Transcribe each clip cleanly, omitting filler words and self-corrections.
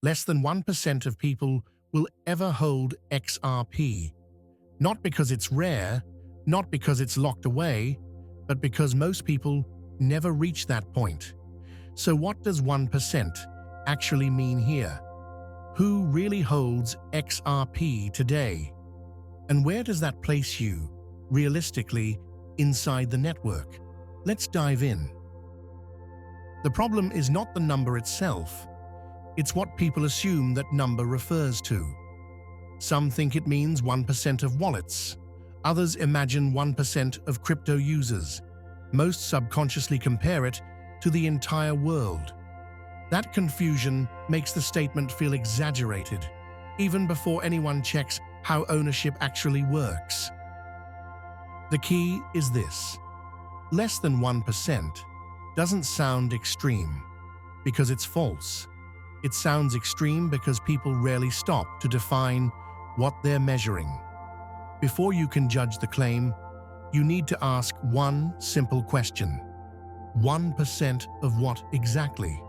Less than 1% of people will ever hold XRP. Not because it's rare, not because it's locked away, but because most people never reach that point. So what does 1% actually mean here? Who really holds XRP today? And where does that place you, realistically, inside the network? Let's dive in. The problem is not the number itself. It's what people assume that number refers to. Some think it means 1% of wallets. Others imagine 1% of crypto users. Most subconsciously compare it to the entire world. That confusion makes the statement feel exaggerated, even before anyone checks how ownership actually works. The key is this: less than 1% doesn't sound extreme because it's false. It sounds extreme because people rarely stop to define what they're measuring. Before you can judge the claim, you need to ask one simple question. 1% of what exactly?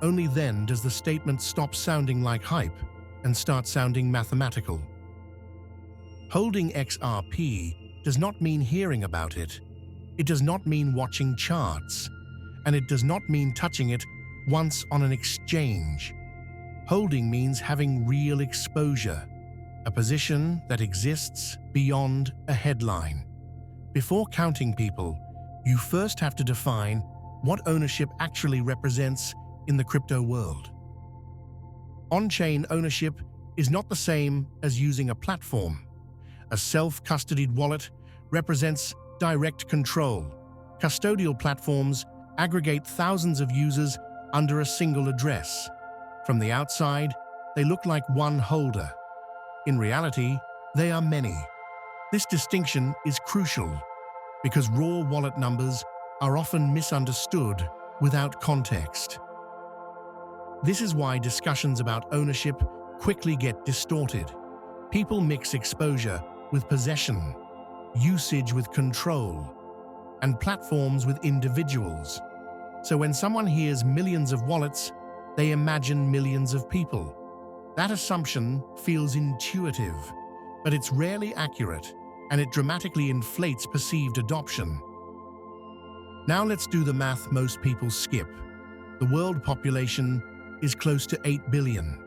Only then does the statement stop sounding like hype and start sounding mathematical. Holding XRP does not mean hearing about it. It does not mean watching charts. And it does not mean touching it once on an exchange. Holding means having real exposure, a position that exists beyond a headline. Before counting people, you first have to define what ownership actually represents in the crypto world. On-chain ownership is not the same as using a platform. A self-custodied wallet represents direct control. Custodial platforms aggregate thousands of users under a single address. From the outside, they look like one holder. In reality, they are many. This distinction is crucial because raw wallet numbers are often misunderstood without context. This is why discussions about ownership quickly get distorted. People mix exposure with possession, usage with control, and platforms with individuals. So when someone hears millions of wallets, they imagine millions of people. That assumption feels intuitive, but it's rarely accurate, and it dramatically inflates perceived adoption. Now let's do the math most people skip. The world population is close to 8 billion.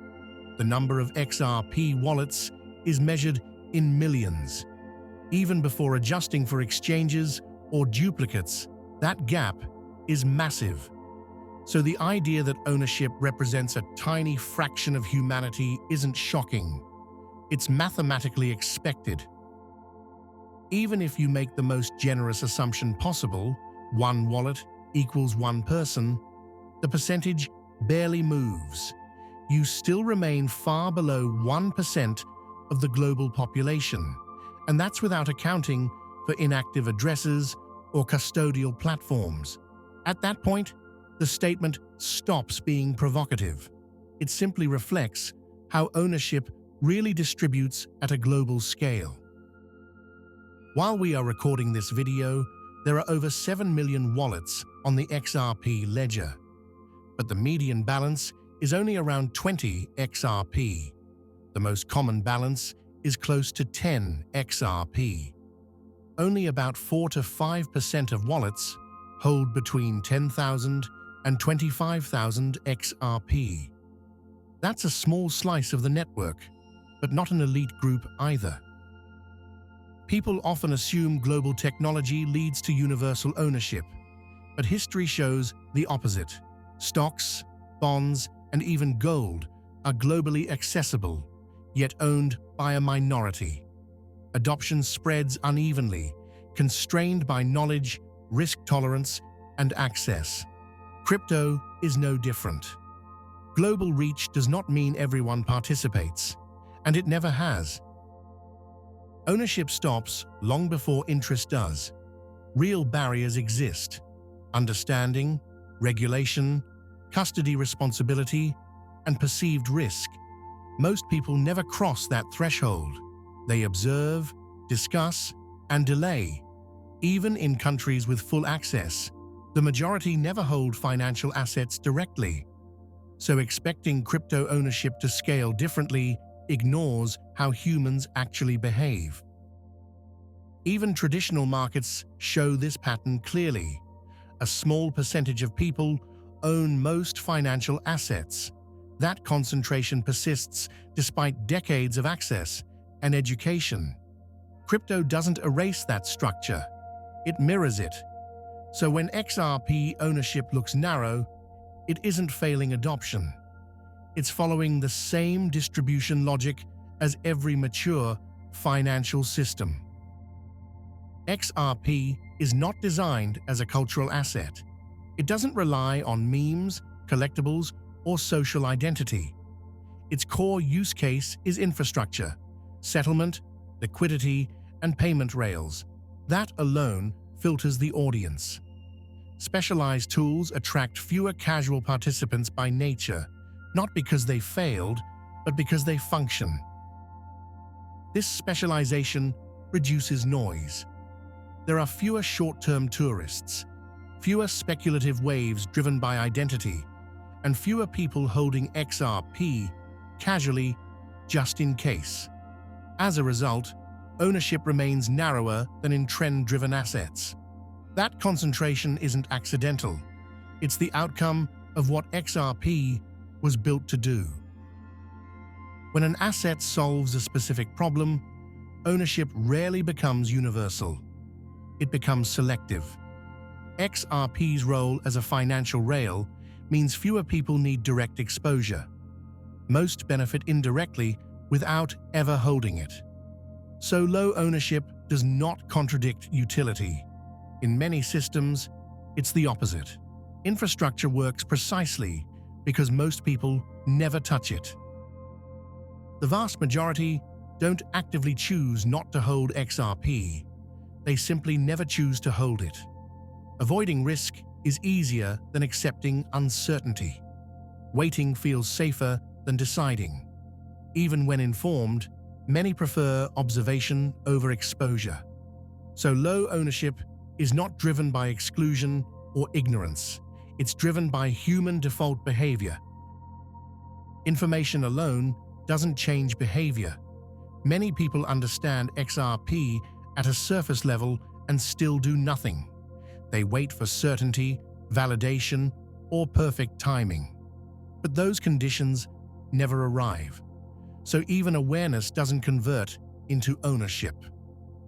The number of XRP wallets is measured in millions. Even before adjusting for exchanges or duplicates, that gap is massive. So the idea that ownership represents a tiny fraction of humanity isn't shocking. It's mathematically expected. Even if you make the most generous assumption possible, one wallet equals one person, the percentage barely moves. You still remain far below 1% of the global population, and that's without accounting for inactive addresses or custodial platforms. At that point, the statement stops being provocative. It simply reflects how ownership really distributes at a global scale. While we are recording this video, there are over 7 million wallets on the XRP ledger, but the median balance is only around 20 XRP. The most common balance is close to 10 XRP. Only about 4 to 5% of wallets hold between 10,000 and 25,000 XRP. That's a small slice of the network, but not an elite group either. People often assume global technology leads to universal ownership, but history shows the opposite. Stocks, bonds, and even gold are globally accessible, yet owned by a minority. Adoption spreads unevenly, constrained by knowledge, risk tolerance, and access. Crypto is no different. Global reach does not mean everyone participates, and it never has. Ownership stops long before interest does. Real barriers exist: understanding, regulation, custody responsibility, and perceived risk. Most people never cross that threshold. They observe, discuss, and delay. Even in countries with full access, the majority never hold financial assets directly. So expecting crypto ownership to scale differently ignores how humans actually behave. Even traditional markets show this pattern clearly. A small percentage of people own most financial assets. That concentration persists despite decades of access and education. Crypto doesn't erase that structure, it mirrors it. So when XRP ownership looks narrow, it isn't failing adoption. It's following the same distribution logic as every mature financial system. XRP is not designed as a cultural asset. It doesn't rely on memes, collectibles, or social identity. Its core use case is infrastructure, settlement, liquidity, and payment rails. That alone filters the audience. Specialized tools attract fewer casual participants by nature, not because they failed, but because they function. This specialization reduces noise. There are fewer short-term tourists, fewer speculative waves driven by identity, and fewer people holding XRP casually just in case. As a result, ownership remains narrower than in trend-driven assets. That concentration isn't accidental. It's the outcome of what XRP was built to do. When an asset solves a specific problem, ownership rarely becomes universal. It becomes selective. XRP's role as a financial rail means fewer people need direct exposure. Most benefit indirectly without ever holding it. So low ownership does not contradict utility. In many systems, it's the opposite. Infrastructure works precisely because most people never touch it. The vast majority don't actively choose not to hold XRP. They simply never choose to hold it. Avoiding risk is easier than accepting uncertainty. Waiting feels safer than deciding. Even when informed, many prefer observation over exposure. So low ownership is not driven by exclusion or ignorance. It's driven by human default behavior. Information alone doesn't change behavior. Many people understand XRP at a surface level and still do nothing. They wait for certainty, validation, or perfect timing. But those conditions never arrive. So even awareness doesn't convert into ownership.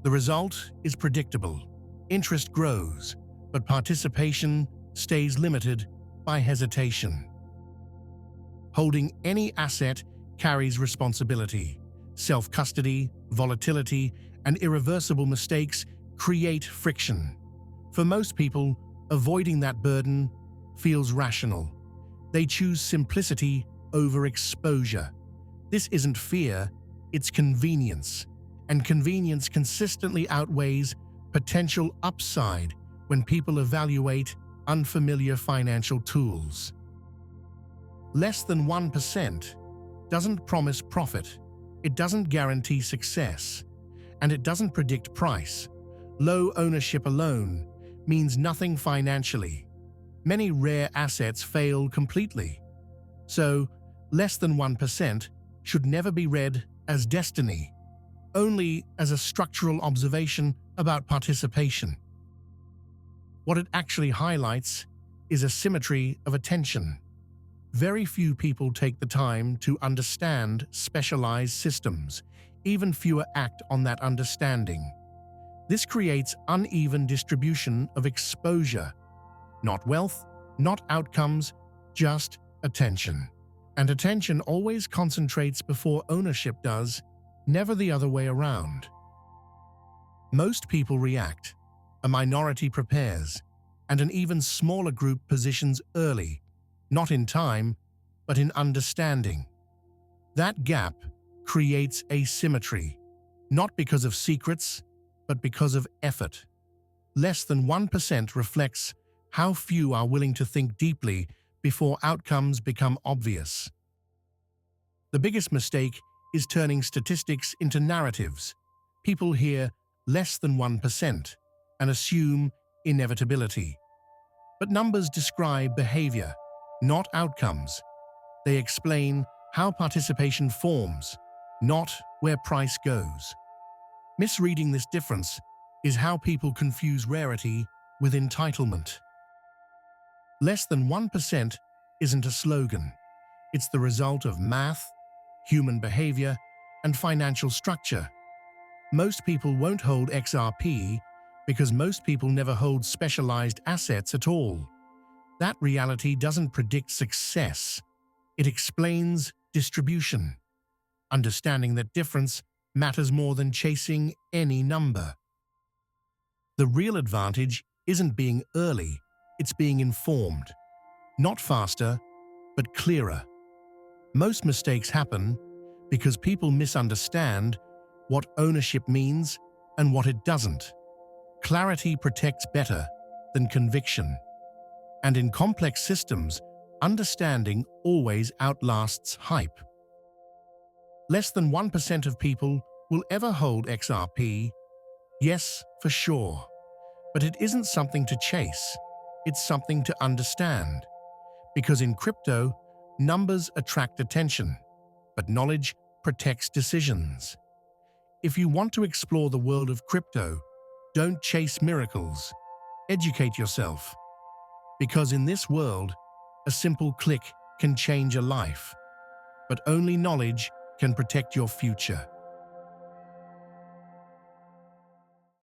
The result is predictable. Interest grows, but participation stays limited by hesitation. Holding any asset carries responsibility. Self-custody, volatility, and irreversible mistakes create friction. For most people, avoiding that burden feels rational. They choose simplicity over exposure. This isn't fear, it's convenience. And convenience consistently outweighs potential upside when people evaluate unfamiliar financial tools. Less than 1% doesn't promise profit, it doesn't guarantee success, and it doesn't predict price. Low ownership alone means nothing financially. Many rare assets fail completely. So, less than 1% should never be read as destiny, only as a structural observation about participation. What it actually highlights is a symmetry of attention. Very few people take the time to understand specialized systems. Even fewer act on that understanding. This creates uneven distribution of exposure. Not wealth, not outcomes, just attention. And attention always concentrates before ownership does, never the other way around. Most people react, a minority prepares, and an even smaller group positions early, not in time, but in understanding. That gap creates asymmetry, not because of secrets, but because of effort. Less than 1% reflects how few are willing to think deeply before outcomes become obvious. The biggest mistake is turning statistics into narratives. People hear less than 1% and assume inevitability. But numbers describe behavior, not outcomes. They explain how participation forms, not where price goes. Misreading this difference is how people confuse rarity with entitlement. Less than 1% isn't a slogan. It's the result of math, human behavior, and financial structure. Most people won't hold XRP because most people never hold specialized assets at all. That reality doesn't predict success. It explains distribution. Understanding that difference matters more than chasing any number. The real advantage isn't being early, it's being informed. Not faster, but clearer. Most mistakes happen because people misunderstand what ownership means and what it doesn't. Clarity protects better than conviction. And in complex systems, understanding always outlasts hype. Less than 1% of people will ever hold XRP. Yes, for sure. But it isn't something to chase. It's something to understand. Because in crypto, numbers attract attention, but knowledge protects decisions. If you want to explore the world of crypto, don't chase miracles. Educate yourself. Because in this world, a simple click can change a life, but only knowledge can protect your future.